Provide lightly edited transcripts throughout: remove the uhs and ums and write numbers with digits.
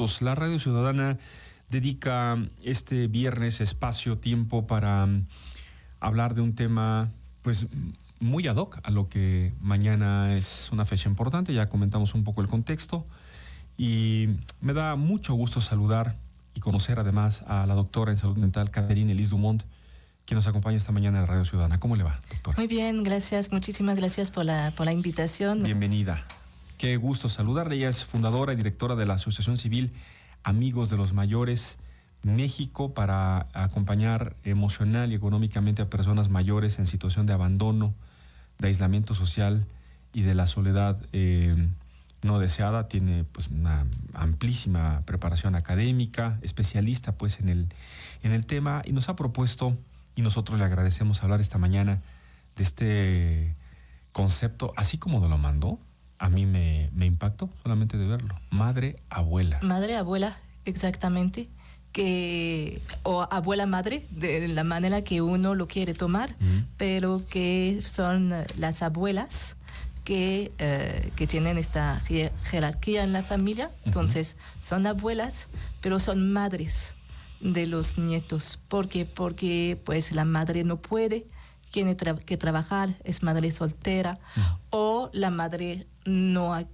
minutos. La Radio Ciudadana dedica este viernes espacio-tiempo para hablar de un tema pues muy ad hoc a lo que mañana es una fecha importante. Ya comentamos un poco el contexto y me da mucho gusto saludar y conocer además a la doctora en salud mental, Catherine Elise Dumont, quien nos acompaña esta mañana en la Radio Ciudadana. ¿Cómo le va, doctora? Muy bien, gracias. Muchísimas gracias por la invitación. Bienvenida. Qué gusto saludarle. Ella es fundadora y directora de la Asociación Civil Amigos de los Mayores México, para acompañar emocional y económicamente a personas mayores en situación de abandono, de aislamiento social y de la soledad no deseada. Tiene pues una amplísima preparación académica, especialista pues en el tema, y nos ha propuesto, y nosotros le agradecemos, hablar esta mañana de este concepto, así como nos lo mandó. A mí me impactó solamente de verlo. Madre, abuela. Madre, abuela, exactamente. O abuela madre, de la manera que uno lo quiere tomar, pero que son las abuelas que tienen esta jerarquía en la familia. Entonces, son abuelas, pero son madres de los nietos. ¿Por qué? Porque pues la madre no puede, tiene que trabajar, es madre soltera, o la madre no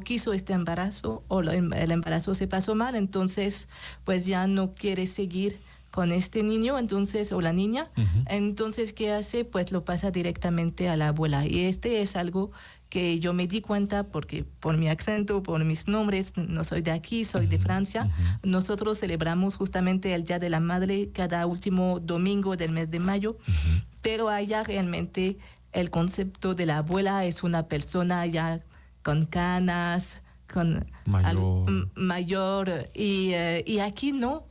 quiso este embarazo, o el embarazo se pasó mal, entonces pues ya no quiere seguir con este niño, entonces, o la niña. Entonces, ¿qué hace? Pues lo pasa directamente a la abuela. Y este es algo que yo me di cuenta porque por mi acento, por mis nombres, no soy de aquí, soy de Francia. Nosotros celebramos justamente el Día de la Madre cada último domingo del mes de mayo, pero allá realmente el concepto de la abuela es una persona ya con canas, con mayor, y aquí no.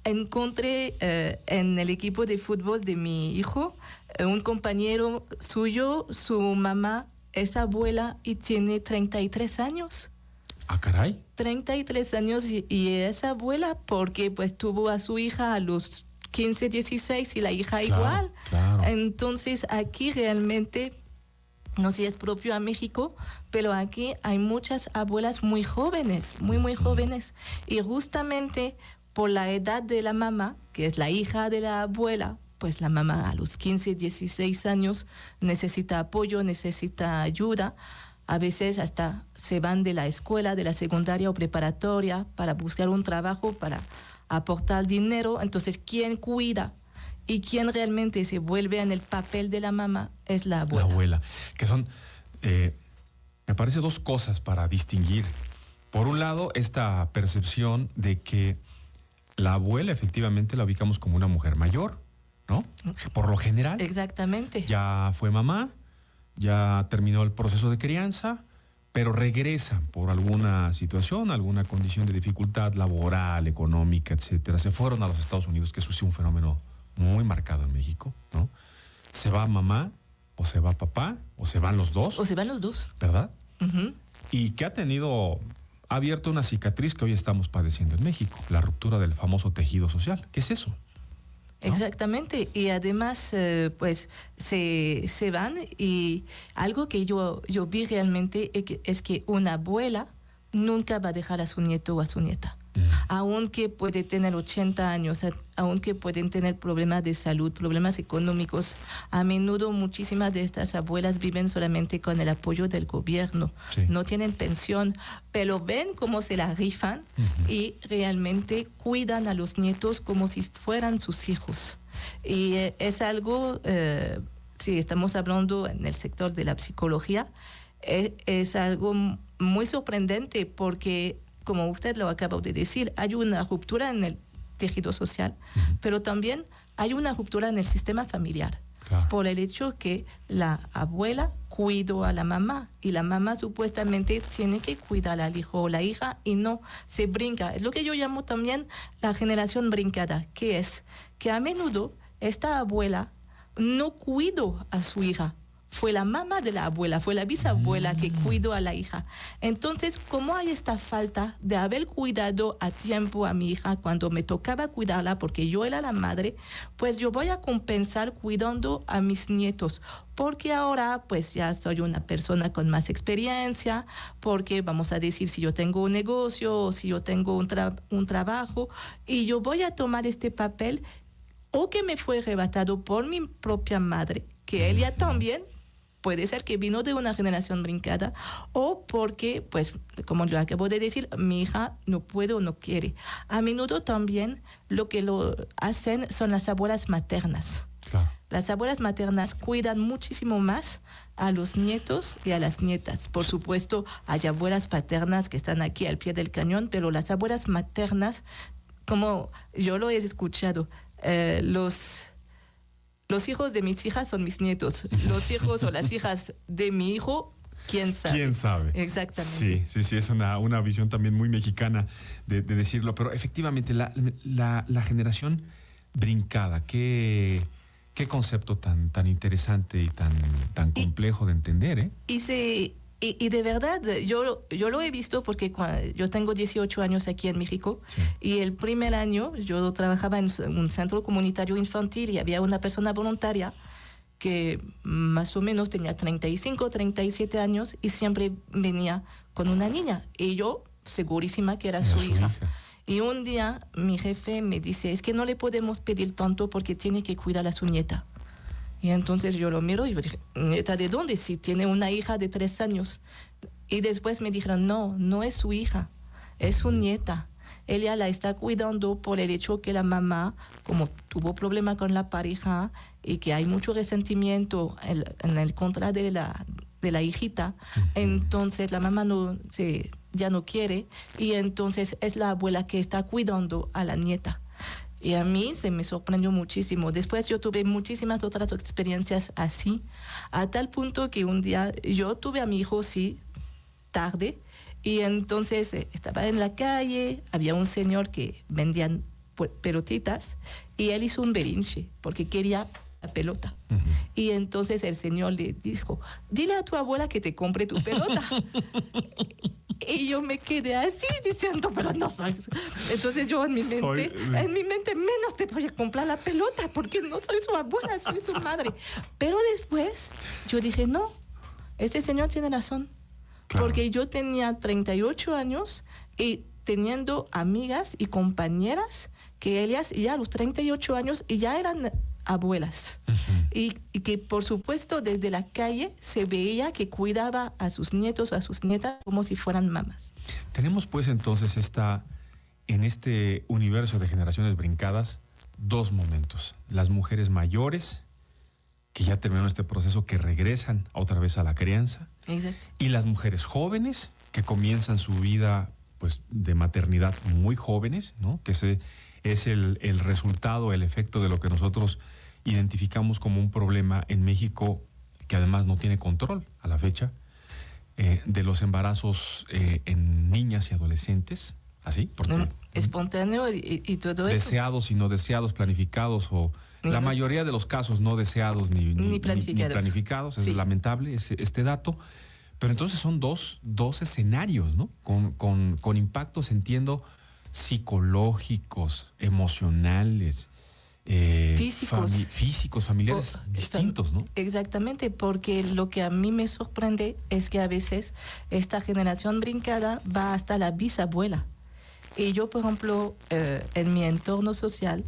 Encontré en el equipo de fútbol de mi hijo un compañero suyo, su mamá es abuela y tiene 33 años. Ah, caray. 33 años y es abuela porque pues tuvo a su hija a los 15, 16 y la hija igual. Claro. Entonces aquí realmente, no sé si es propio a México, pero aquí hay muchas abuelas muy jóvenes, muy jóvenes. Y justamente por la edad de la mamá, que es la hija de la abuela, pues la mamá a los 15, 16 años necesita apoyo, necesita ayuda. A veces hasta se van de la escuela, de la secundaria o preparatoria para buscar un trabajo, para aportar dinero. Entonces, ¿quién cuida? Y quien realmente se vuelve en el papel de la mamá es la abuela. La abuela, que son, me parece, dos cosas para distinguir. Por un lado, esta percepción de que la abuela efectivamente la ubicamos como una mujer mayor, ¿no? Por lo general. Exactamente. Ya fue mamá, ya terminó el proceso de crianza, pero regresa por alguna situación, alguna condición de dificultad laboral, económica, etcétera. Se fueron a los Estados Unidos, que eso sí es un fenómeno muy marcado en México, ¿no? Se va mamá, o se va papá, o se van los dos. O se van los dos. ¿Verdad? Y que ha abierto una cicatriz que hoy estamos padeciendo en México, la ruptura del famoso tejido social. ¿Qué es eso? ¿No? Exactamente, y además pues se van, y algo que yo vi realmente es que una abuela nunca va a dejar a su nieto o a su nieta. Aunque puede tener 80 años, aunque pueden tener problemas de salud, problemas económicos, a menudo muchísimas de estas abuelas viven solamente con el apoyo del gobierno. Sí. No tienen pensión, pero ven cómo se la rifan y realmente cuidan a los nietos como si fueran sus hijos. Y es algo, si estamos hablando en el sector de la psicología, es algo muy sorprendente porque, como usted lo acaba de decir, hay una ruptura en el tejido social, pero también hay una ruptura en el sistema familiar. Claro. Por el hecho que la abuela cuidó a la mamá y la mamá supuestamente tiene que cuidar al hijo o la hija y no se brinca. Es lo que yo llamo también la generación brincada, que es que a menudo esta abuela no cuidó a su hija. fue la mamá de la abuela, fue la bisabuela que cuidó a la hija. Entonces, como hay esta falta de haber cuidado a tiempo a mi hija cuando me tocaba cuidarla porque yo era la madre, pues yo voy a compensar cuidando a mis nietos, porque ahora pues ya soy una persona con más experiencia, porque vamos a decir si yo tengo un negocio o si yo tengo un trabajo, y yo voy a tomar este papel o que me fue arrebatado por mi propia madre, que ella también puede ser que vino de una generación brincada, o porque, pues, como yo acabo de decir, mi hija no puede o no quiere. A menudo también lo que lo hacen son las abuelas maternas. Claro. Las abuelas maternas cuidan muchísimo más a los nietos y a las nietas. Por supuesto, hay abuelas paternas que están aquí al pie del cañón, pero las abuelas maternas, como yo lo he escuchado, los hijos de mis hijas son mis nietos. Los hijos o las hijas de mi hijo, ¿quién sabe? ¿Quién sabe? Exactamente. Sí, es una visión también muy mexicana de decirlo. Pero efectivamente, la generación brincada, qué concepto tan interesante y tan complejo de entender, ¿eh? Y de verdad, yo lo he visto porque yo tengo 18 años aquí en México, Sí. y el primer año yo trabajaba en un centro comunitario infantil y había una persona voluntaria que más o menos tenía 35, 37 años y siempre venía con una niña. Y yo segurísima que era su hija. Y un día mi jefe me dice, es que no le podemos pedir tanto porque tiene que cuidar a su nieta. Y entonces yo lo miro y yo dije, ¿nieta de dónde? Si tiene una hija de 3 años. Y después me dijeron, no es su hija, es su nieta. Ella la está cuidando por el hecho que la mamá, como tuvo problema con la pareja y que hay mucho resentimiento en el contra de la hijita, entonces la mamá ya no quiere, y entonces es la abuela que está cuidando a la nieta. Y a mí se me sorprendió muchísimo. Después yo tuve muchísimas otras experiencias así, a tal punto que un día yo tuve a mi hijo, sí, tarde, y entonces estaba en la calle, había un señor que vendía pelotitas, y él hizo un berrinche porque quería la pelota. Y entonces el señor le dijo, dile a tu abuela que te compre tu pelota. Y yo me quedé así diciendo, pero no soy. Entonces yo en mi mente menos te voy a comprar la pelota porque no soy su abuela, soy su madre. Pero después yo dije, no, este señor tiene razón. Claro. Porque yo tenía 38 años y teniendo amigas y compañeras que ellas ya a los 38 años y ya eran abuelas. Y que por supuesto desde la calle se veía que cuidaba a sus nietos o a sus nietas como si fueran mamás. Tenemos pues entonces en este universo de generaciones brincadas, 2 momentos. Las mujeres mayores, que ya terminaron este proceso, que regresan otra vez a la crianza. Exacto. Y las mujeres jóvenes, que comienzan su vida pues de maternidad muy jóvenes, ¿no? Que ese es el resultado, el efecto de lo que nosotros identificamos como un problema en México, que además no tiene control a la fecha, de los embarazos en niñas y adolescentes, ¿así? Porque, espontáneo y todo eso. Deseados y no deseados, planificados, o la mayoría de los casos no deseados ni planificados. Es lamentable este dato. Pero entonces son dos escenarios, ¿no? Con impactos, entiendo, psicológicos, emocionales, físicos, familiares distintos, ¿no? Exactamente, porque lo que a mí me sorprende es que a veces esta generación brincada va hasta la bisabuela. Y yo, por ejemplo, en mi entorno social,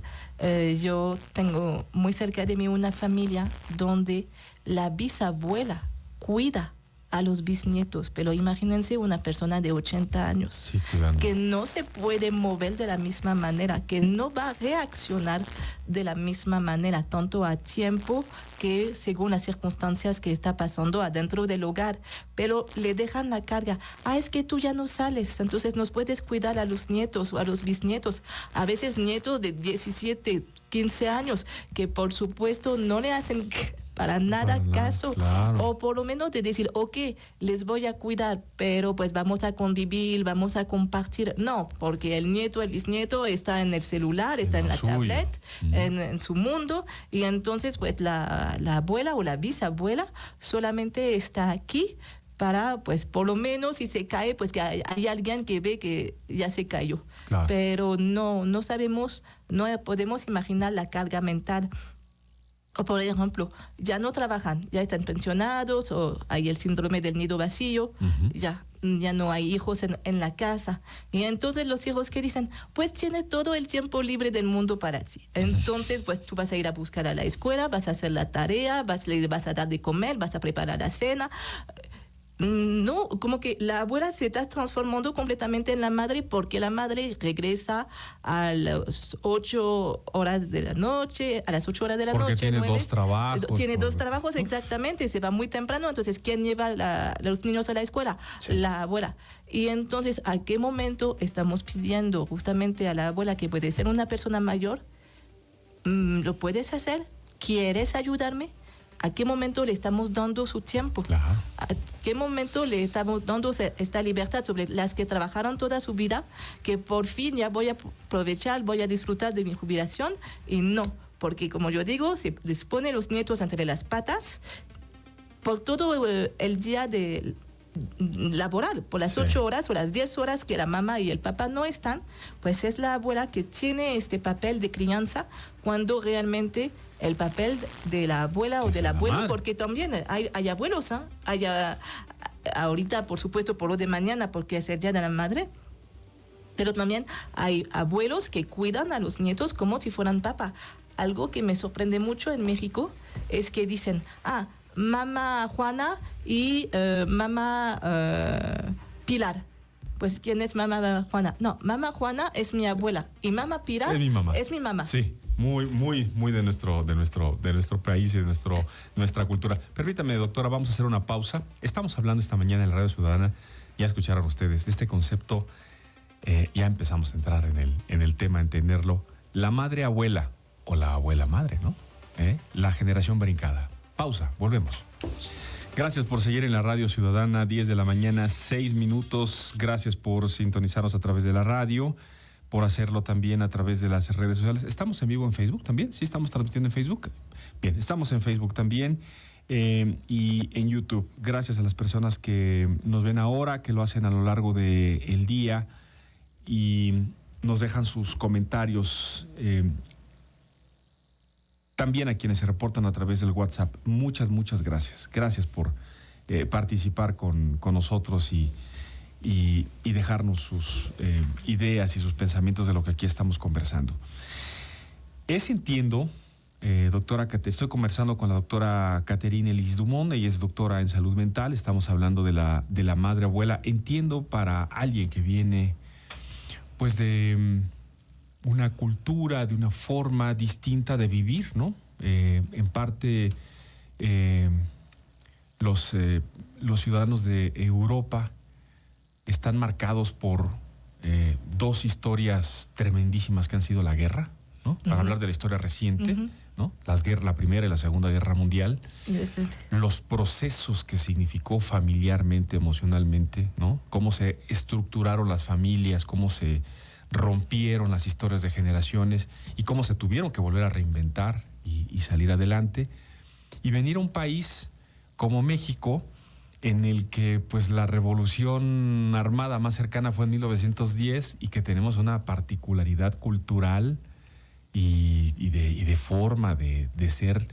yo tengo muy cerca de mí una familia donde la bisabuela cuida a los bisnietos, pero imagínense una persona de 80 años que no se puede mover de la misma manera, que no va a reaccionar de la misma manera, tanto a tiempo que según las circunstancias que está pasando adentro del hogar, pero le dejan la carga. Es que tú ya no sales, entonces nos puedes cuidar a los nietos o a los bisnietos, a veces nietos de 17, 15 años, que por supuesto no le hacen para nada Para nada, caso. claro. O por lo menos de decir, ok, les voy a cuidar, pero pues vamos a convivir, vamos a compartir. No, porque el nieto, el bisnieto está en el celular, está en lo la suyo. tablet, en su mundo, y entonces pues la abuela o la bisabuela solamente está aquí para, pues, por lo menos si se cae, pues que hay alguien que ve que ya se cayó. Claro. Pero no sabemos, no podemos imaginar la carga mental. O por ejemplo, ya no trabajan, ya están pensionados, o hay el síndrome del nido vacío, ya no hay hijos en la casa. Y entonces los hijos que dicen, pues tienes todo el tiempo libre del mundo para ti. Entonces, pues tú vas a ir a buscar a la escuela, vas a hacer la tarea, le vas a dar de comer, vas a preparar la cena. No, como que la abuela se está transformando completamente en la madre, porque la madre regresa a las 8 horas de la noche, a las 8 horas de la Porque noche. tiene 9. dos trabajos. Tiene dos trabajos, exactamente, se va muy temprano. Entonces, ¿quién lleva los niños a la escuela? Sí. La abuela. Y entonces, ¿a qué momento estamos pidiendo justamente a la abuela, que puede ser una persona mayor? ¿Lo puedes hacer? ¿Quieres ayudarme? ¿A qué momento le estamos dando su tiempo? Claro. ¿A qué momento le estamos dando esta libertad sobre las que trabajaron toda su vida, que por fin ya voy a aprovechar, voy a disfrutar de mi jubilación? Y no, porque como yo digo, se les pone los nietos entre las patas por todo el día laboral, por las 8 horas o las 10 horas que la mamá y el papá no están, pues es la abuela que tiene este papel de crianza, cuando realmente el papel de la abuela o del abuelo, porque también hay abuelos, ¿eh? Ahorita, por supuesto, por lo de mañana, porque es el Día de la Madre, pero también hay abuelos que cuidan a los nietos como si fueran papá. Algo que me sorprende mucho en México es que dicen, mamá Juana y mamá Pilar. Pues, ¿quién es mamá Juana? No, mamá Juana es mi abuela y mamá Pilar es mi mamá. Sí. Muy de nuestro país y de nuestra cultura. Permítame, doctora, vamos a hacer una pausa. Estamos hablando esta mañana en la Radio Ciudadana, ya escucharon ustedes, de este concepto, ya empezamos a entrar en el tema, a entenderlo. La madre abuela, o la abuela madre, ¿no? La generación brincada. Pausa, volvemos. Gracias por seguir en la Radio Ciudadana, 10 de la mañana, 6 minutos. Gracias por sintonizarnos a través de la radio, por hacerlo también a través de las redes sociales. ¿Estamos en vivo en Facebook también? ¿Sí estamos transmitiendo en Facebook? Bien, estamos en Facebook también y en YouTube. Gracias a las personas que nos ven ahora, que lo hacen a lo largo del día y nos dejan sus comentarios. También a quienes se reportan a través del WhatsApp. Muchas gracias. Gracias por participar con nosotros y dejarnos sus ideas y sus pensamientos de lo que aquí estamos conversando. Entiendo, doctora, estoy conversando con la doctora Catherine Elis Dumont, ella es doctora en salud mental, estamos hablando de la madre abuela. Entiendo, para alguien que viene pues de una cultura, de una forma distinta de vivir, ¿no? En parte los ciudadanos de Europa están marcados por dos historias tremendísimas que han sido la guerra, ¿no? Para hablar de la historia reciente, ¿no? La Primera y la Segunda Guerra Mundial, los procesos que significó familiarmente, emocionalmente, ¿no? Cómo se estructuraron las familias, cómo se rompieron las historias de generaciones y cómo se tuvieron que volver a reinventar y salir adelante. Y venir a un país como México, en el que pues la revolución armada más cercana fue en 1910 y que tenemos una particularidad cultural y de forma de ser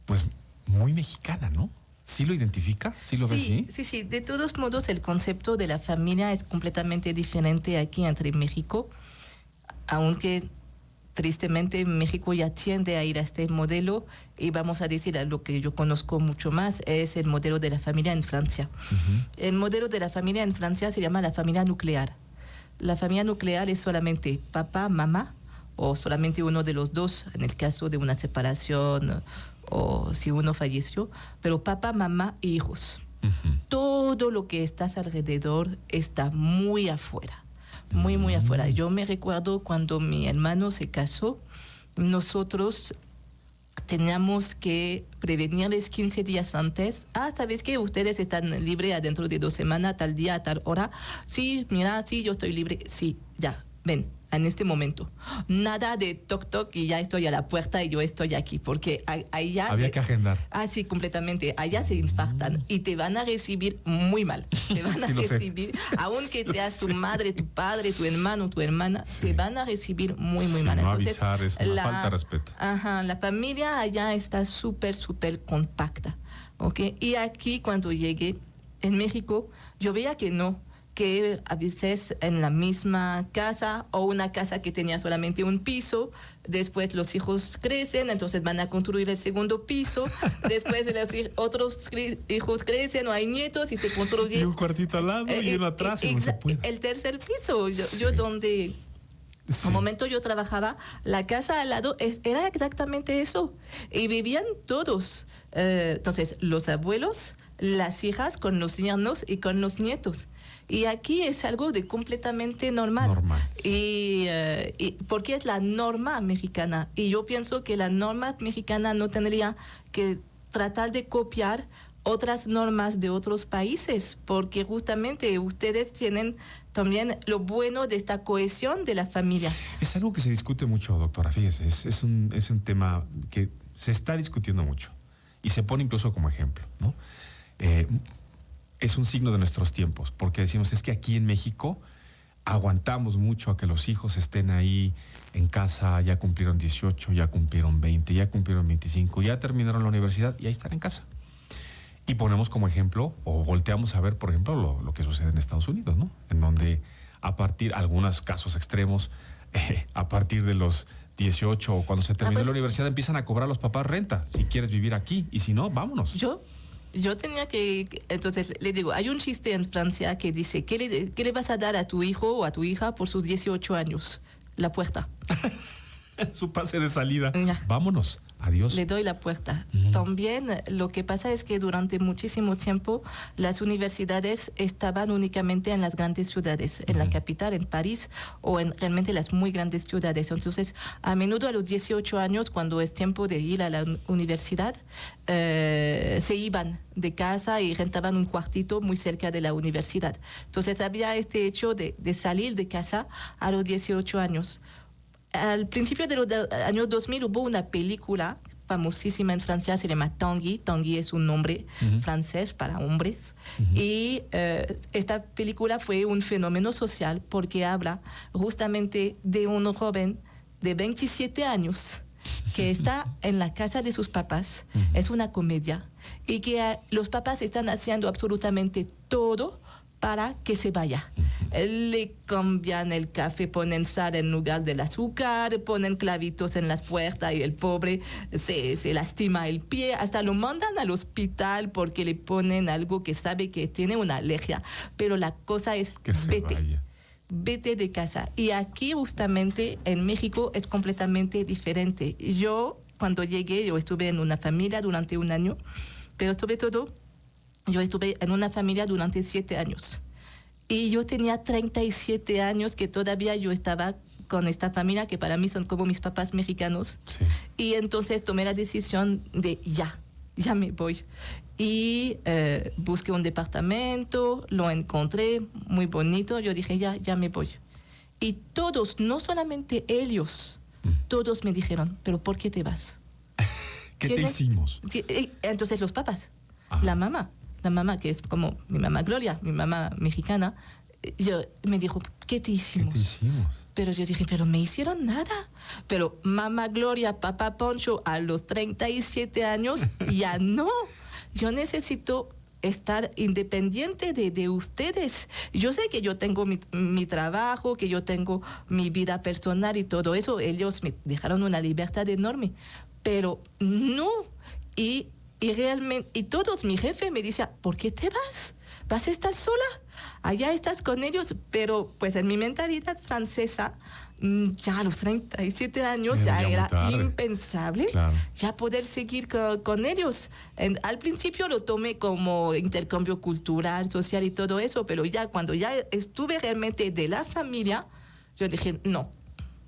pues muy mexicana, ¿no? ¿Sí lo identifica? ¿Sí lo ve así? Sí. De todos modos, el concepto de la familia es completamente diferente aquí entre México, aunque tristemente México ya tiende a ir a este modelo, y vamos a decir, a lo que yo conozco mucho más es el modelo de la familia en Francia. El modelo de la familia en Francia se llama la familia nuclear. La familia nuclear es solamente papá, mamá, o solamente uno de los dos en el caso de una separación o si uno falleció, pero papá, mamá e hijos. Todo lo que estás alrededor está muy afuera. Muy afuera. Yo me recuerdo cuando mi hermano se casó, nosotros teníamos que prevenirles 15 días antes. ¿Sabes qué? Ustedes están libres dentro de 2 semanas, tal día, tal hora. Sí, mira, sí, yo estoy libre. Sí, ya, ven, en este momento. Nada de toc toc y ya estoy a la puerta y yo estoy aquí, porque allá... Había que agendar. Sí, completamente. Allá se infartan y te van a recibir muy mal. Te van a recibir, aunque seas tu madre, tu padre, tu hermano, tu hermana, te van a recibir muy, muy mal. No Entonces, avisar es una falta de respeto. La familia allá está súper, súper compacta. ¿Okay? Y aquí, cuando llegué en México, yo veía que no, que a veces en la misma casa o una casa que tenía solamente un piso, después los hijos crecen, entonces van a construir el segundo piso, después los otros hijos crecen o hay nietos y se construye... Y un cuartito al lado y uno atrás y no se puede. El tercer piso, yo donde... Sí. Un momento yo trabajaba, la casa al lado era exactamente eso. Y vivían todos. Entonces, los abuelos, las hijas con los yernos y con los nietos. Y aquí es algo de completamente normal. Y porque es la norma mexicana. Y yo pienso que la norma mexicana no tendría que tratar de copiar otras normas de otros países, porque justamente ustedes tienen también lo bueno de esta cohesión de la familia. Es algo que se discute mucho, doctora, fíjese, es un tema que se está discutiendo mucho y se pone incluso como ejemplo, ¿no? Es un signo de nuestros tiempos, porque decimos, es que aquí en México aguantamos mucho a que los hijos estén ahí en casa, ya cumplieron 18, ya cumplieron 20, ya cumplieron 25, ya terminaron la universidad y ahí están en casa. Y ponemos como ejemplo, o volteamos a ver, por ejemplo, lo que sucede en Estados Unidos, ¿no? En donde algunos casos extremos, a partir de los 18 o cuando se terminó la universidad, empiezan a cobrar los papás renta, si quieres vivir aquí, y si no, vámonos. Yo tenía entonces le digo, hay un chiste en Francia que dice, ¿qué le vas a dar a tu hijo o a tu hija por sus 18 años? La puerta. Su pase de salida. Ya. Vámonos. Adiós. Le doy la puerta. También lo que pasa es que durante muchísimo tiempo las universidades estaban únicamente en las grandes ciudades, en la capital, en París, o en realmente las muy grandes ciudades. Entonces, a menudo a los 18 años, cuando es tiempo de ir a la universidad, se iban de casa y rentaban un cuartito muy cerca de la universidad. Entonces, había este hecho de salir de casa a los 18 años. Al principio de los años 2000 hubo una película famosísima en Francia, se llama Tanguy. Tanguy es un nombre francés para hombres. Y esta película fue un fenómeno social porque habla justamente de un joven de 27 años que está en la casa de sus papás. Es una comedia. Y que los papás están haciendo absolutamente todo para que se vaya. Le cambian el café, ponen sal en lugar del azúcar, ponen clavitos en las puertas y el pobre se lastima el pie, hasta lo mandan al hospital porque le ponen algo que sabe que tiene una alergia. Pero la cosa es, que se vaya. Vete de casa. Y aquí justamente en México es completamente diferente. Yo cuando llegué, yo estuve en una familia durante 1 año, pero sobre todo yo estuve en una familia durante 7 años. Y yo tenía 37 años que todavía yo estaba con esta familia, que para mí son como mis papás mexicanos. Sí. Y entonces tomé la decisión de ya me voy. Y busqué un departamento, lo encontré muy bonito. Yo dije, ya me voy. Y todos, no solamente ellos, todos me dijeron, ¿pero por qué te vas? ¿Qué te hicimos? Entonces los papás, la mamá, que es como mi mamá Gloria, mi mamá mexicana, me dijo, ¿qué te hicimos? ¿Qué te hicimos? Pero yo dije, pero me hicieron nada. Pero mamá Gloria, papá Poncho, a los 37 años, ya no. Yo necesito estar independiente de ustedes. Yo sé que yo tengo mi trabajo, que yo tengo mi vida personal y todo eso. Ellos me dejaron una libertad enorme. Pero no. Y realmente, y todos, mi jefe me decía, ¿por qué te vas? ¿Vas a estar sola? Allá estás con ellos, pero pues en mi mentalidad francesa, ya a los 37 años ya era impensable ya poder seguir con ellos. Al principio lo tomé como intercambio cultural, social y todo eso, pero ya cuando ya estuve realmente de la familia, yo dije, no,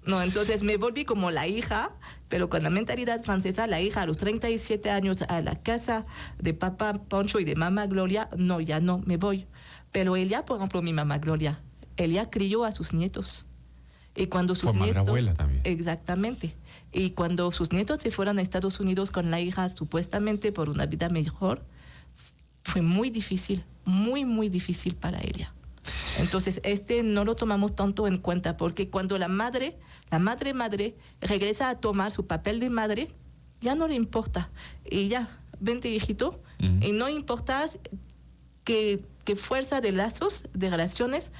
No, entonces me volví como la hija, pero con la mentalidad francesa, la hija a los 37 años a la casa de papá Poncho y de mamá Gloria, no, ya no, me voy. Pero ella, por ejemplo, mi mamá Gloria, ella crió a sus nietos. Y cuando sus Fue madre nietos, abuela también. exactamente. Y cuando sus nietos se fueron a Estados Unidos con la hija, supuestamente por una vida mejor, fue muy difícil, muy, muy difícil para ella. Entonces, no lo tomamos tanto en cuenta, porque cuando la madre regresa a tomar su papel de madre, ya no le importa. Y ya, vente, hijito, y no importa qué fuerza de lazos, de relaciones,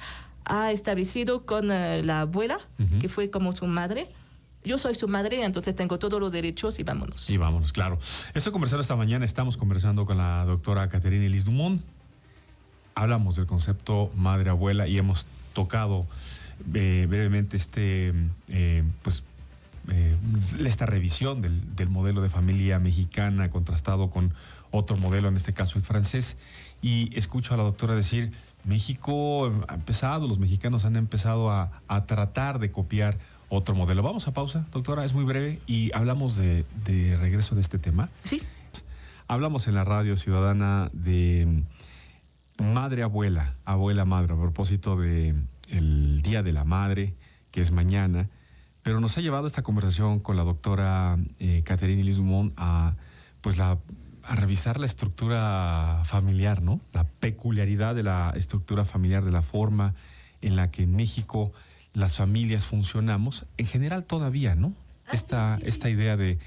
ha establecido con la abuela, que fue como su madre. Yo soy su madre, entonces tengo todos los derechos y vámonos. Y vámonos, claro. Estoy conversando esta mañana, estamos conversando con la doctora Catherine Elise Dumont. Hablamos del concepto madre-abuela y hemos tocado brevemente esta revisión del modelo de familia mexicana contrastado con otro modelo, en este caso el francés. Y escucho a la doctora decir, México ha empezado, los mexicanos han empezado a tratar de copiar otro modelo. Vamos a pausa, doctora, es muy breve y hablamos de regreso de este tema. Sí. Hablamos en la radio ciudadana de madre-abuela, abuela-madre, a propósito del Día de la Madre, que es mañana, pero nos ha llevado esta conversación con la doctora Catherine Elise Dumont a revisar la estructura familiar, ¿no? La peculiaridad de la estructura familiar, de la forma en la que en México las familias funcionamos, en general todavía, ¿no? Esta idea de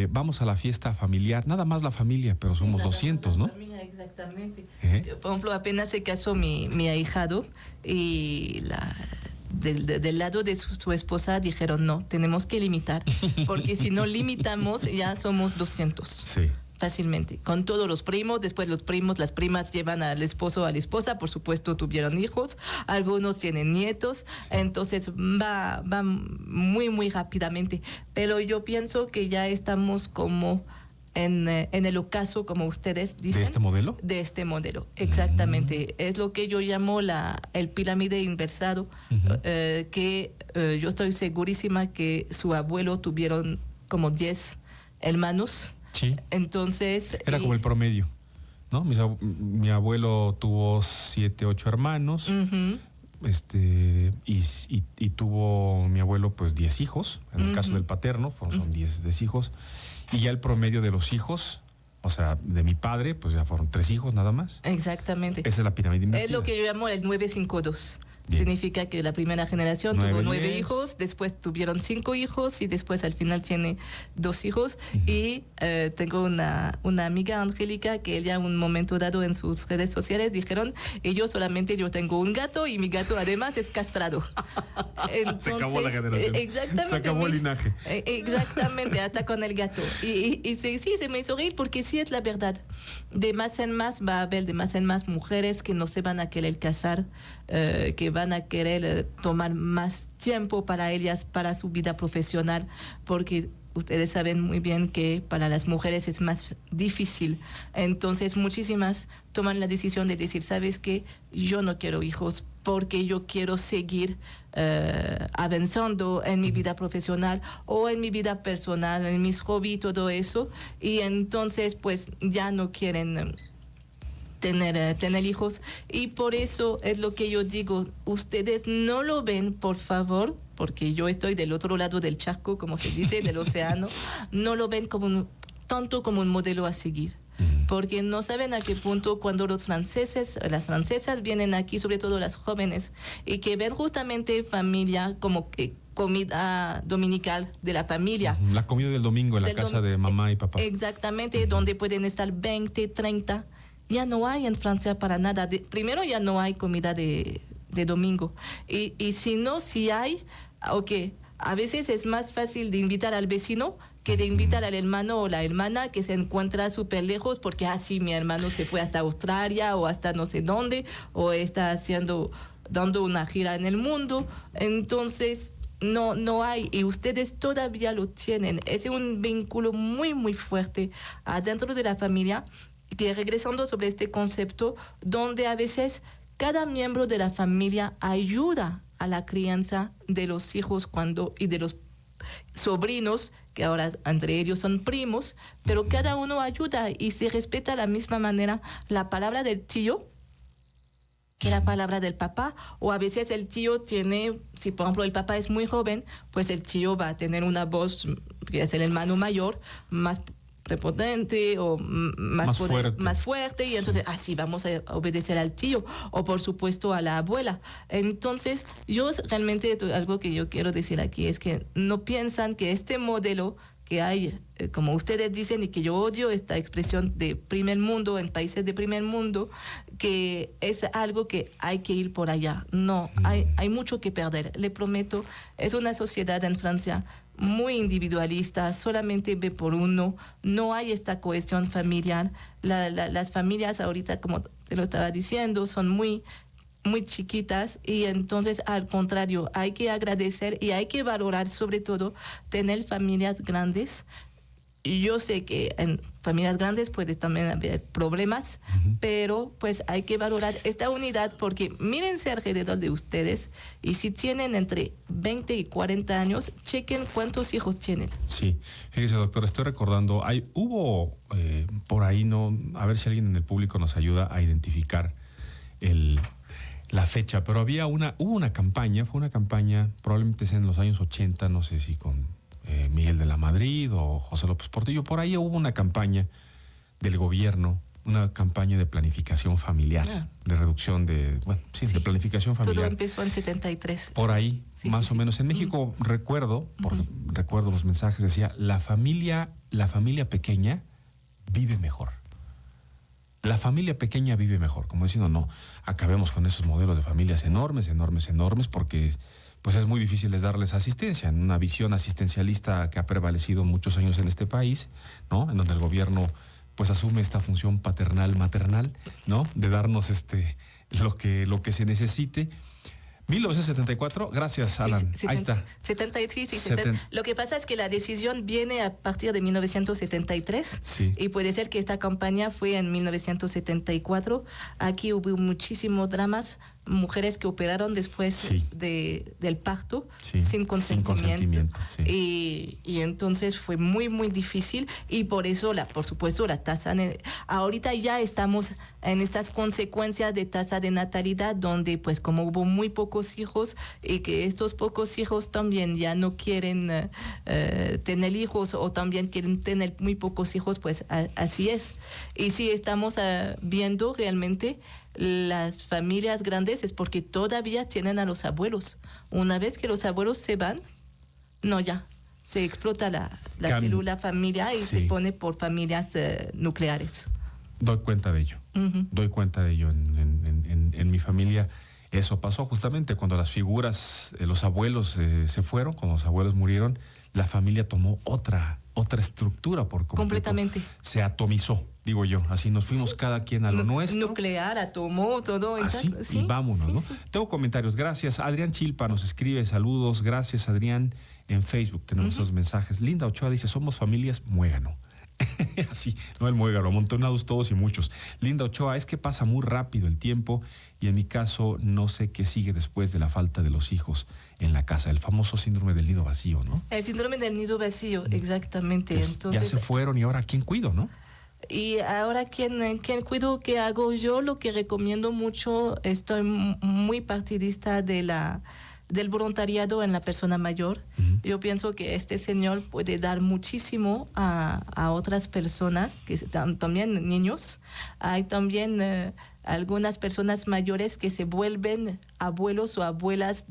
vamos a la fiesta familiar, nada más la familia, pero somos 200, ¿no? Familia, exactamente. Por ejemplo, apenas se casó mi ahijado y del lado de su esposa dijeron, no, tenemos que limitar, porque si no limitamos ya somos 200. Sí. Fácilmente, con todos los primos, después los primos, las primas llevan al esposo o a la esposa, por supuesto tuvieron hijos, algunos tienen nietos, sí. Entonces va muy, muy rápidamente, pero yo pienso que ya estamos como en el ocaso, como ustedes dicen. ¿De este modelo? De este modelo, exactamente. Es lo que yo llamo el pirámide inversado, que yo estoy segurísima que su abuelo tuvieron como 10 hermanos. Sí. Entonces... Era como el promedio, ¿no? Mi abuelo tuvo 7, 8 hermanos, y tuvo mi abuelo pues 10 hijos, en el caso del paterno, son 10 hijos, y ya el promedio de los hijos, o sea, de mi padre, pues ya fueron 3 hijos nada más. Exactamente. Esa es la pirámide invertida. Es lo que yo llamo el 952. Bien. Significa que la primera generación 9, tuvo 9 10. hijos, después tuvieron 5 hijos y después al final tiene 2 hijos. Y tengo una amiga, Angélica, que ella en un momento dado en sus redes sociales dijeron, yo tengo un gato y mi gato además es castrado. Entonces, se acabó la generación. Exactamente. Se acabó el linaje. Exactamente, hasta con el gato. Y sí, se me hizo reír porque sí es la verdad. De más en más va a haber de más en más mujeres que no se van a querer casar, que van a querer tomar más tiempo para ellas, para su vida profesional, porque ustedes saben muy bien que para las mujeres es más difícil. Entonces muchísimas toman la decisión de decir, ¿sabes qué? Yo no quiero hijos porque yo quiero seguir avanzando en mi vida profesional o en mi vida personal, en mis hobbies, todo eso. Y entonces pues ya no quieren tener hijos, y por eso es lo que yo digo, ustedes no lo ven, por favor, porque yo estoy del otro lado del charco, como se dice, del océano, no lo ven tanto como un modelo a seguir, porque no saben a qué punto cuando las francesas vienen aquí, sobre todo las jóvenes, y que ven justamente familia como que comida dominical de la familia. La comida del domingo en la casa de mamá y papá. Exactamente, donde pueden estar 20, 30. Ya no hay en Francia para nada. Primero ya no hay comida de domingo. Y si no, si hay, a veces es más fácil de invitar al vecino que de invitar al hermano o la hermana que se encuentra súper lejos porque así mi hermano se fue hasta Australia o hasta no sé dónde o está dando una gira en el mundo. Entonces no hay, y ustedes todavía lo tienen. Es un vínculo muy, muy fuerte adentro de la familia, que regresando sobre este concepto, donde a veces cada miembro de la familia ayuda a la crianza de los hijos y de los sobrinos, que ahora entre ellos son primos, pero cada uno ayuda y se respeta de la misma manera la palabra del tío que la palabra del papá, o a veces el tío tiene, si por ejemplo el papá es muy joven, pues el tío va a tener una voz, que es el hermano mayor, más prepotente o más fuerte, y entonces así vamos a obedecer al tío, o por supuesto a la abuela. Entonces yo realmente algo que yo quiero decir aquí es que no piensan que este modelo que hay, como ustedes dicen, y que yo odio esta expresión de primer mundo, en países de primer mundo, que es algo que hay que ir por allá. No, hay mucho que perder. Le prometo, es una sociedad en Francia muy individualista, solamente ve por uno, no hay esta cohesión familiar. Las familias ahorita, como te lo estaba diciendo, son muy chiquitas, y entonces al contrario hay que agradecer y hay que valorar, sobre todo tener familias grandes. Yo sé que en familias grandes puede también haber problemas, pero pues hay que valorar esta unidad, porque mírense alrededor de ustedes y si tienen entre 20 y 40 años, chequen cuántos hijos tienen. Sí, fíjese, doctor, estoy recordando, hubo por ahí, no, a ver si alguien en el público nos ayuda a identificar la fecha, pero hubo una campaña, fue una campaña, probablemente sea en los años 80, no sé si con Miguel de la Madrid o José López Portillo, por ahí hubo una campaña del gobierno, una campaña de planificación familiar, de reducción de planificación familiar. Todo empezó en 73. Por ahí, más o menos. En México, recuerdo los mensajes, decía, la familia pequeña vive mejor. La familia pequeña vive mejor, como diciendo, no, acabemos con esos modelos de familias enormes, porque pues es muy difícil darles asistencia, en una visión asistencialista que ha prevalecido muchos años en este país, ¿no? En donde el gobierno pues asume esta función paternal-maternal, ¿no? De darnos lo que se necesite. 1974, gracias, Alan. Ahí está. 73. Lo que pasa es que la decisión viene a partir de 1973, y puede ser que esta campaña fue en 1974. Aquí hubo muchísimos dramas, mujeres que operaron después del parto sin consentimiento. Y entonces fue muy, muy difícil, y por eso, por supuesto, la tasa... Ahorita ya estamos en estas consecuencias de tasa de natalidad, donde pues como hubo muy pocos hijos, y que estos pocos hijos también ya no quieren tener hijos, o también quieren tener muy pocos hijos, pues así es. Y sí estamos viendo realmente las familias grandes, es porque todavía tienen a los abuelos. Una vez que los abuelos se van, ya se explota la célula familiar y se pone por familias nucleares. Doy cuenta de ello. Doy cuenta de ello. En mi familia eso pasó justamente cuando las figuras, los abuelos se fueron, cuando los abuelos murieron, la familia tomó otra estructura por completo. Completamente. Se atomizó, digo yo. Así nos fuimos cada quien a lo nuestro. Nuclear, átomo, todo. Así, y vámonos, ¿no? Tengo comentarios. Gracias. Adrián Chilpa nos escribe, saludos. Gracias, Adrián. En Facebook tenemos esos mensajes. Linda Ochoa dice, somos familias muégano. Así, no el muégano, amontonados todos y muchos. Linda Ochoa, es que pasa muy rápido el tiempo, y en mi caso no sé qué sigue después de la falta de los hijos en la casa. El famoso síndrome del nido vacío, ¿no? El síndrome del nido vacío, exactamente. Entonces, ya se fueron, y ahora ¿quién cuido, no? Y ahora, ¿quién cuido? ¿Qué hago yo? Lo que recomiendo mucho, estoy muy partidista del voluntariado en la persona mayor. Yo pienso que este señor puede dar muchísimo a otras personas, que también niños. Hay también algunas personas mayores que se vuelven abuelos o abuelas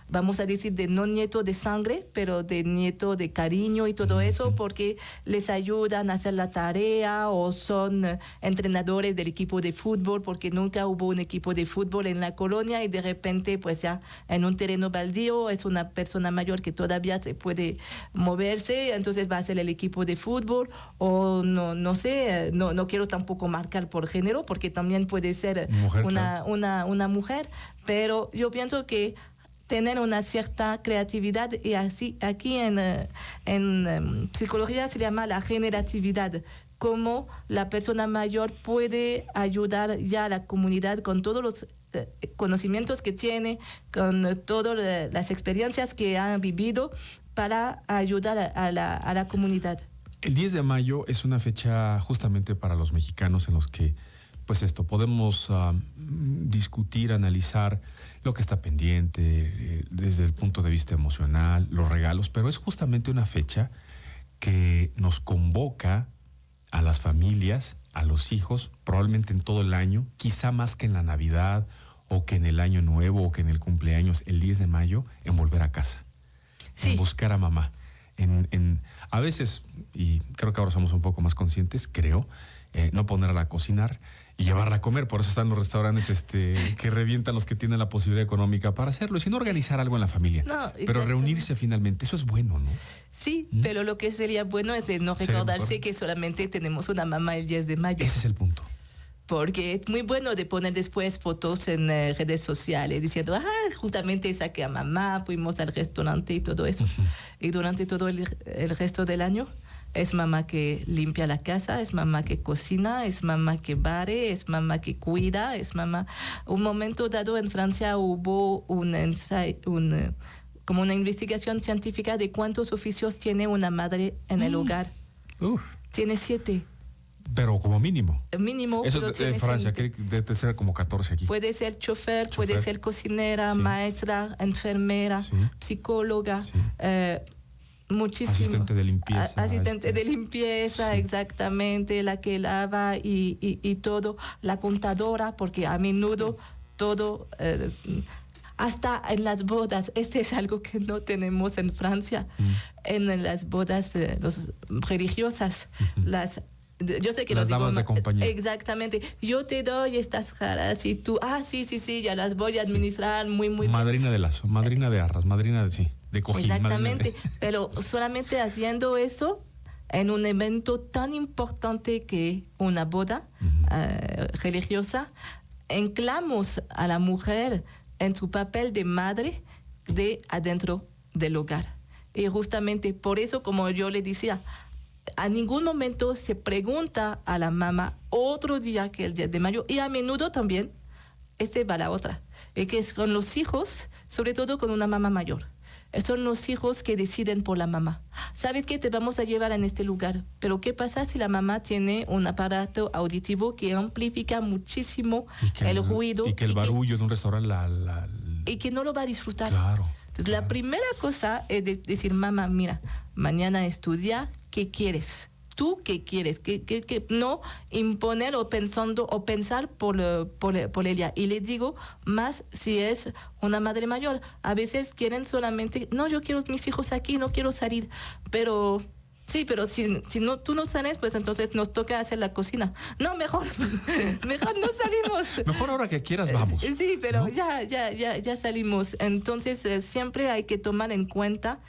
vamos a decir, de no nieto de sangre, pero de nieto de cariño y todo eso, porque les ayudan a hacer la tarea, o son entrenadores del equipo de fútbol, porque nunca hubo un equipo de fútbol en la colonia, y de repente pues ya en un terreno baldío es una persona mayor que todavía se puede moverse, entonces va a ser el equipo de fútbol, o no sé, no quiero tampoco marcar por género, porque también puede ser una mujer, pero yo pienso que tener una cierta creatividad, y así aquí en psicología se llama la generatividad, cómo la persona mayor puede ayudar ya a la comunidad con todos los conocimientos que tiene, con todas las experiencias que han vivido para ayudar a la comunidad. El 10 de mayo es una fecha justamente para los mexicanos en los que, pues podemos discutir, analizar lo que está pendiente desde el punto de vista emocional, los regalos, pero es justamente una fecha que nos convoca a las familias, a los hijos, probablemente en todo el año, quizá más que en la Navidad o que en el Año Nuevo o que en el cumpleaños, el 10 de mayo, en volver a casa, en buscar a mamá. A veces, y creo que ahora somos un poco más conscientes, no ponerla a cocinar y llevarla a comer. Por eso están los restaurantes que revientan los que tienen la posibilidad económica para hacerlo, sino organizar algo en la familia. Pero reunirse finalmente, eso es bueno, ¿no? Sí, pero lo que sería bueno es de no recordarse que solamente tenemos una mamá el 10 de mayo. Ese es el punto. Porque es muy bueno de poner después fotos en redes sociales diciendo, justamente saqué a mamá, fuimos al restaurante y todo eso. Y durante todo el resto del año es mamá que limpia la casa, es mamá que cocina, es mamá que barre, es mamá que cuida, es mamá... Un momento dado en Francia hubo como una investigación científica de cuántos oficios tiene una madre en el hogar. Tiene 7. Pero como mínimo. Mínimo. Eso en Francia, que debe ser como 14 aquí. Puede ser chofer, puede ser cocinera, maestra, enfermera, psicóloga, muchísimo. Asistente de limpieza. Asistente de limpieza, exactamente, la que lava y todo. La contadora, porque a menudo todo... hasta en las bodas, es algo que no tenemos en Francia. En las bodas religiosas, yo sé que las damas de compañía. Exactamente. Yo te doy estas jaras y tú, sí, ya las voy a administrar muy madrina de lazo, madrina de arras, madrina de cojín. Exactamente. Pero solamente haciendo eso en un evento tan importante que una boda religiosa, anclamos a la mujer en su papel de madre de adentro del hogar. Y justamente por eso, como yo le decía, a ningún momento se pregunta a la mamá otro día que el 10 de mayo, y a menudo también va la otra, que es con los hijos, sobre todo con una mamá mayor. Son los hijos que deciden por la mamá. ¿Sabes qué? Te vamos a llevar en este lugar. Pero ¿qué pasa si la mamá tiene un aparato auditivo que amplifica muchísimo el ruido? Y que el barullo de un restaurante y que no lo va a disfrutar. Claro. Entonces, la primera cosa es decir, mamá, mira, mañana estudia, ¿qué quieres? ¿Tú qué quieres? Que no imponer o pensar por ella. Y le digo, más si es una madre mayor. A veces quieren solamente, no, yo quiero mis hijos aquí, no quiero salir. Pero si no, tú no sales, pues entonces nos toca hacer la cocina. No, mejor no salimos. Mejor ahora que quieras vamos. Sí, pero ¿no? ya salimos. Entonces siempre hay que tomar en cuenta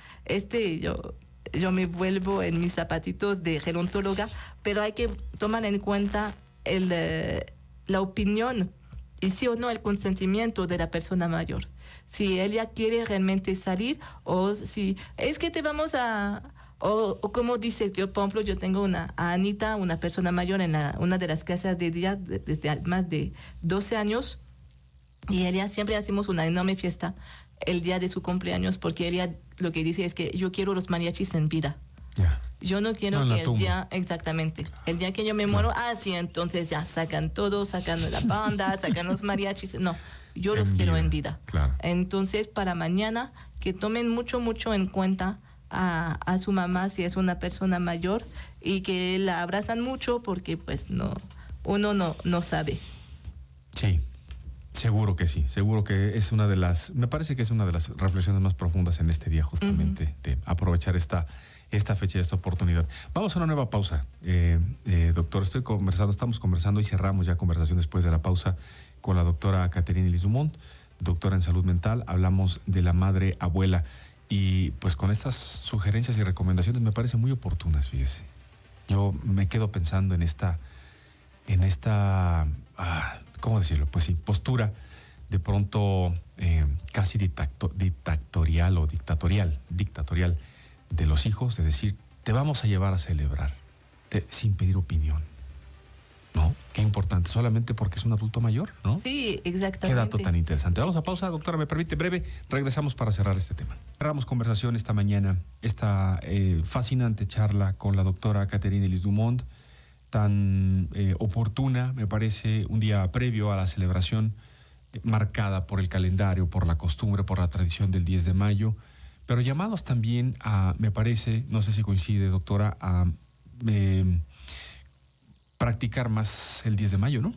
yo me vuelvo en mis zapatitos de gerontóloga, pero hay que tomar en cuenta la opinión y sí o no el consentimiento de la persona mayor. Si ella quiere realmente salir o si es que te vamos a... O como dice, yo, por ejemplo, yo tengo a Anita, una persona mayor en una de las casas de día desde más de 12 años, y ella siempre hacemos una enorme fiesta el día de su cumpleaños, porque ella lo que dice es que yo quiero los mariachis en vida. Yeah. Yo no quiero que el día, exactamente, el día que yo me muero, sí, entonces ya sacan todo, sacan la banda, sacan los mariachis. No, yo los quiero en vida. Claro. Entonces, para mañana, que tomen mucho en cuenta a su mamá si es una persona mayor y que la abrazan mucho porque pues uno no sabe. Sí. Seguro que sí, seguro que es me parece que es una de las reflexiones más profundas en este día, justamente, de aprovechar esta fecha y esta oportunidad. Vamos a una nueva pausa. Doctor, estamos conversando y cerramos ya conversación después de la pausa con la doctora Catherine Elis Dumont, doctora en salud mental. Hablamos de la madre abuela y pues con estas sugerencias y recomendaciones me parecen muy oportunas, fíjese. Yo me quedo pensando en esta ¿cómo decirlo? Pues sí, postura de pronto casi dictatorial de los hijos, de decir, te vamos a llevar a celebrar sin pedir opinión. ¿no? Qué importante, solamente porque es un adulto mayor, ¿no? Sí, exactamente. Qué dato tan interesante. Vamos a pausa, doctora, me permite breve, regresamos para cerrar este tema. Cerramos conversación esta mañana, esta fascinante charla con la doctora Catherine Elise Dumont, tan oportuna, me parece, un día previo a la celebración marcada por el calendario, por la costumbre, por la tradición del 10 de mayo, pero llamados también a, me parece, no sé si coincide, doctora, a practicar más el 10 de mayo, ¿no?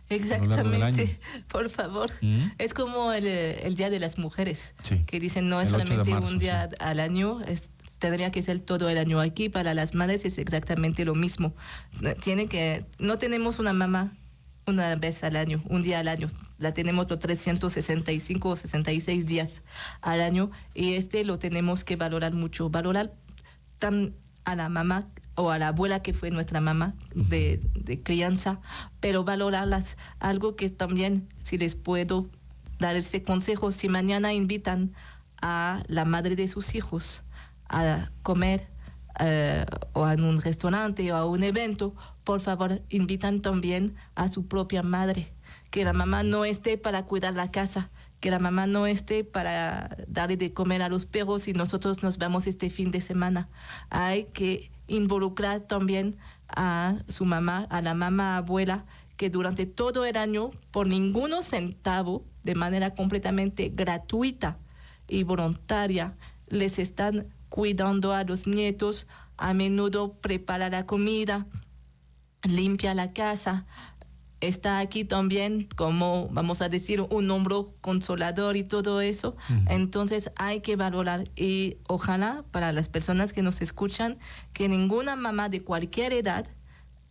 Exactamente, por favor. Es como el Día de las Mujeres, sí, que dicen no es solamente marzo, un día al año, tendría que ser todo el año. Aquí para las madres es exactamente lo mismo. No tenemos una mamá una vez al año, un día al año. La tenemos los 365 o 66 días al año y lo tenemos que valorar mucho. Valorar tan a la mamá o a la abuela que fue nuestra mamá de crianza, pero valorarlas. Algo que también, si les puedo dar ese consejo, si mañana invitan a la madre de sus hijos a comer o en un restaurante o a un evento, por favor, invitan también a su propia madre. Que la mamá no esté para cuidar la casa, que la mamá no esté para darle de comer a los perros y nosotros nos vamos este fin de semana. Hay que involucrar también a su mamá, a la mamá abuela, que durante todo el año, por ningún centavo, de manera completamente gratuita y voluntaria, les están cuidando a los nietos. A menudo prepara la comida, limpia la casa. Está aquí también como, vamos a decir, un hombro consolador y todo eso. Entonces hay que valorar y ojalá para las personas que nos escuchan que ninguna mamá de cualquier edad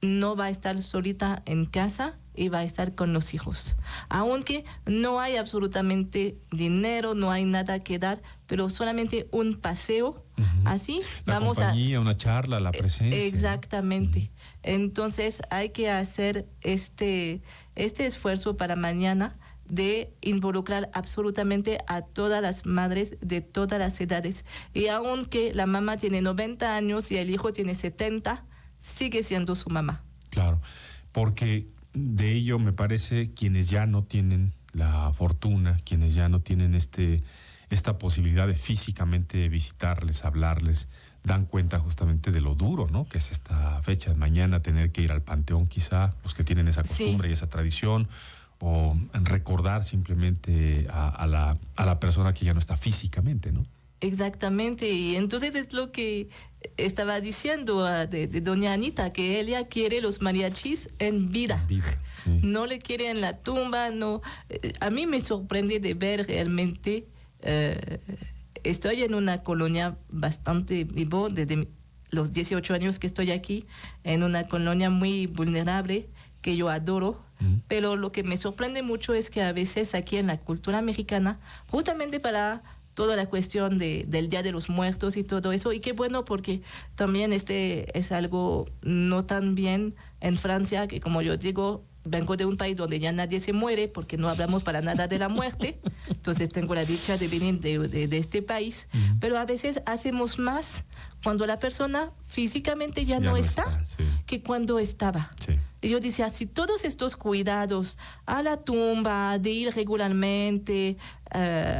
no va a estar solita en casa y va a estar con los hijos. Aunque no hay absolutamente dinero, no hay nada que dar, pero solamente un paseo, así la vamos compañía, una charla, la presencia. Exactamente. Entonces hay que hacer este esfuerzo para mañana de involucrar absolutamente a todas las madres de todas las edades. Y aunque la mamá tiene 90 años y el hijo tiene 70, sigue siendo su mamá. Claro, porque de ello me parece quienes ya no tienen la fortuna, quienes ya no tienen esta posibilidad de físicamente visitarles, hablarles, dan cuenta justamente de lo duro, ¿no? Que es esta fecha de mañana, tener que ir al panteón quizá, los que tienen esa costumbre y esa tradición, o recordar simplemente a la persona que ya no está físicamente, ¿no? Exactamente, y entonces es lo que estaba diciendo de doña Anita, que ella quiere los mariachis en vida. Sí. No le quiere en la tumba, no. A mí me sorprende de ver realmente, estoy en una colonia bastante vivo, desde los 18 años que estoy aquí, en una colonia muy vulnerable, que yo adoro, pero lo que me sorprende mucho es que a veces aquí en la cultura mexicana, justamente para toda la cuestión del Día de los Muertos y todo eso, y qué bueno porque también es algo no tan bien en Francia, que como yo digo, vengo de un país donde ya nadie se muere porque no hablamos para nada de la muerte, entonces tengo la dicha de venir de este país, pero a veces hacemos más cuando la persona físicamente ya no está que cuando estaba. Sí. Y yo decía, si todos estos cuidados a la tumba, de ir regularmente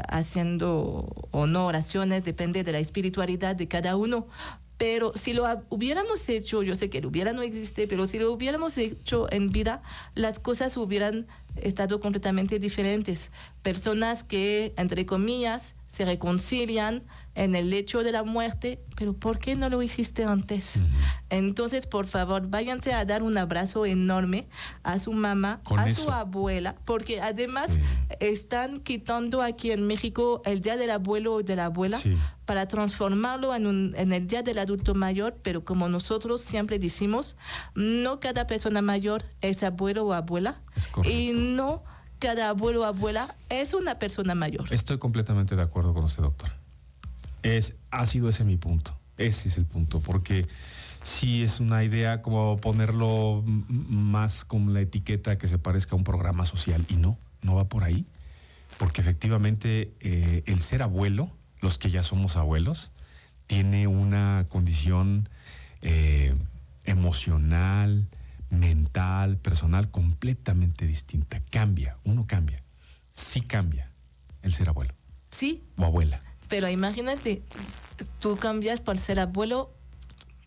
haciendo o no oraciones, depende de la espiritualidad de cada uno, pero si lo hubiéramos hecho, yo sé que el hubiera no existe, pero si lo hubiéramos hecho en vida, las cosas hubieran estado completamente diferentes. Personas que, entre comillas, se reconcilian en el lecho de la muerte, pero ¿por qué no lo hiciste antes? Entonces, por favor, váyanse a dar un abrazo enorme a su mamá, su abuela, porque además están quitando aquí en México el Día del Abuelo o de la Abuela para transformarlo en el Día del Adulto Mayor, pero como nosotros siempre decimos, no cada persona mayor es abuelo o abuela, y no cada abuelo o abuela es una persona mayor. Estoy completamente de acuerdo con usted, doctor. Ha sido ese mi punto. Ese es el punto, porque sí es una idea como ponerlo más con la etiqueta que se parezca a un programa social, y no va por ahí, porque efectivamente el ser abuelo, los que ya somos abuelos, tiene una condición emocional, mental, personal, completamente distinta. Cambia, uno cambia. Sí cambia el ser abuelo. Sí. O abuela. Pero imagínate, tú cambias por ser abuelo,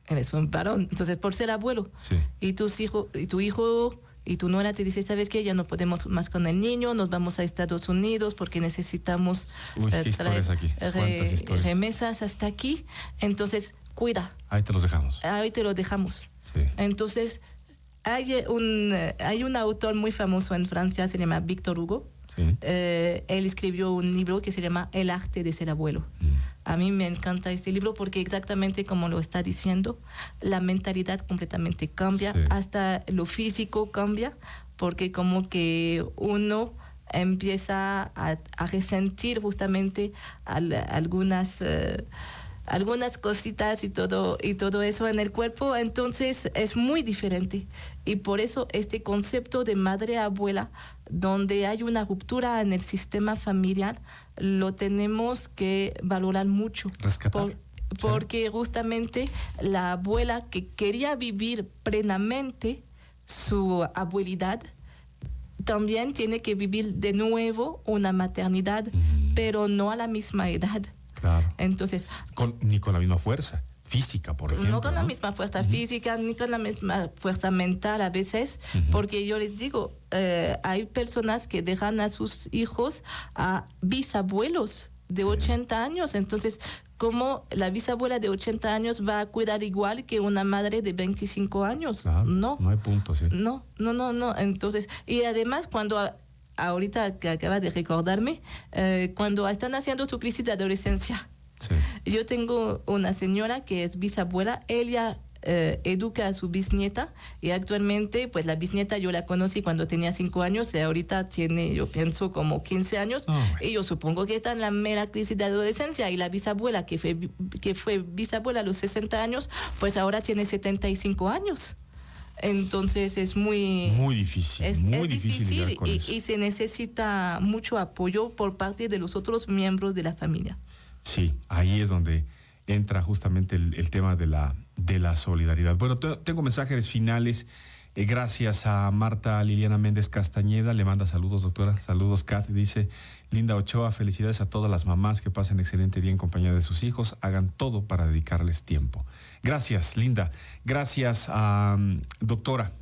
eres un varón, entonces por ser abuelo. Sí. Y tu hijo y tu nuera te dice, ¿sabes qué? Ya no podemos más con el niño, nos vamos a Estados Unidos porque necesitamos ¿qué historias aquí? ¿Cuántas historias? remesas hasta aquí. Entonces, cuida. Ahí te los dejamos. Ahí te lo dejamos. Sí. Entonces, hay un autor muy famoso en Francia, se llama Victor Hugo. Sí. Él escribió un libro que se llama El arte de ser abuelo. A mí me encanta este libro porque exactamente como lo está diciendo, la mentalidad completamente cambia, Sí. hasta lo físico cambia, porque como que uno empieza a resentir justamente algunas cositas y todo eso en el cuerpo, entonces es muy diferente. Y por eso este concepto de madre abuela, donde hay una ruptura en el sistema familiar, lo tenemos que valorar mucho. Rescatar. Porque justamente la abuela que quería vivir plenamente su abuelidad, también tiene que vivir de nuevo una maternidad, pero no a la misma edad. Claro. Entonces, Ni con la misma fuerza física, por ejemplo. no con la misma fuerza física, ni con la misma fuerza mental a veces, porque yo les digo, hay personas que dejan a sus hijos a bisabuelos de 80 años, entonces, ¿cómo la bisabuela de 80 años va a cuidar igual que una madre de 25 años? Claro, No. No hay punto, sí. No. Entonces, y además cuando ahorita que acaba de recordarme, cuando están haciendo su crisis de adolescencia, Sí. yo tengo una señora que es bisabuela, ella educa a su bisnieta y actualmente, pues la bisnieta yo la conocí cuando tenía 5 años y ahorita tiene, yo pienso, como 15 años. Y yo supongo que está en la mera crisis de adolescencia y la bisabuela que fue bisabuela a los 60 años, pues ahora tiene 75 años. Entonces es muy difícil, es difícil lidiar con eso. y se necesita mucho apoyo por parte de los otros miembros de la familia. Sí, ahí es donde entra justamente el tema de la solidaridad. Bueno, tengo mensajes finales. Gracias a Marta Liliana Méndez Castañeda. Le manda saludos, doctora. Saludos, Kat. Dice, Linda Ochoa, felicidades a todas las mamás que pasen excelente día en compañía de sus hijos. Hagan todo para dedicarles tiempo. Gracias, Linda. Gracias a doctora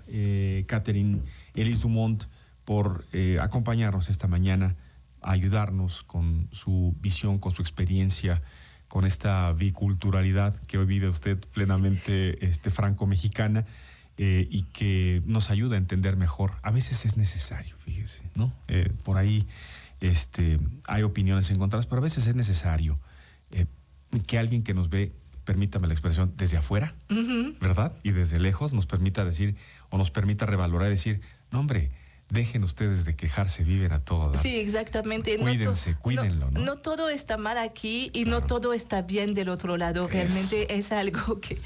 Catherine Elise Dumont por acompañarnos esta mañana, a ayudarnos con su visión, con su experiencia, con esta biculturalidad que hoy vive usted plenamente franco-mexicana. Y que nos ayuda a entender mejor. A veces es necesario, fíjese, ¿no? Por ahí hay opiniones encontradas, pero a veces es necesario que alguien que nos ve, permítame la expresión, desde afuera, ¿verdad? Y desde lejos nos permita decir, o nos permita revalorar y decir, no, hombre, dejen ustedes de quejarse, viven a todo dar. Sí, exactamente. Cuídense, cuídenlo, ¿no? No todo está mal aquí y Claro. no todo está bien del otro lado. Realmente es algo que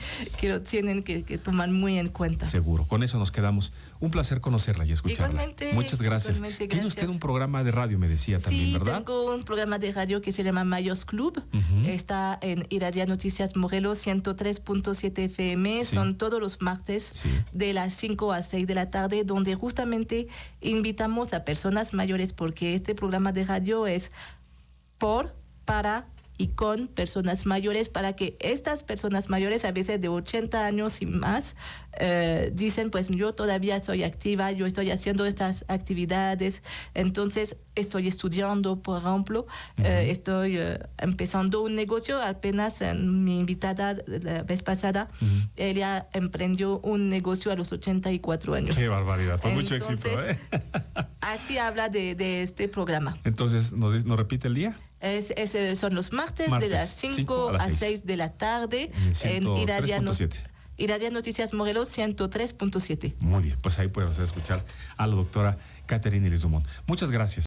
lo tienen que tomar muy en cuenta. Seguro. Con eso nos quedamos. Un placer conocerla y escucharla. Igualmente. Muchas gracias. Igualmente, Tiene gracias. usted un programa de radio, me decía también, Sí, ¿verdad? tengo un programa de radio que se llama Mayos Club. Está en Iradia Noticias Morelos 103.7 FM. Sí. Son todos los martes Sí. de las 5 a 6 de la tarde, donde justamente invitamos a personas mayores, porque este programa de radio es para y con personas mayores, para que estas personas mayores, a veces de 80 años y más, dicen, pues yo todavía soy activa, yo estoy haciendo estas actividades, entonces estoy estudiando, por ejemplo, estoy empezando un negocio. Apenas mi invitada la vez pasada, ella emprendió un negocio a los 84 años. Qué barbaridad, con mucho éxito. Entonces, así habla de este programa. Entonces, ¿nos repite el día? Son los martes de las 5 a 6 de la tarde en Iradia Noticias Morelos 103.7. Muy bien, pues ahí podemos escuchar a la doctora Catherine Elise Dumont. Muchas gracias.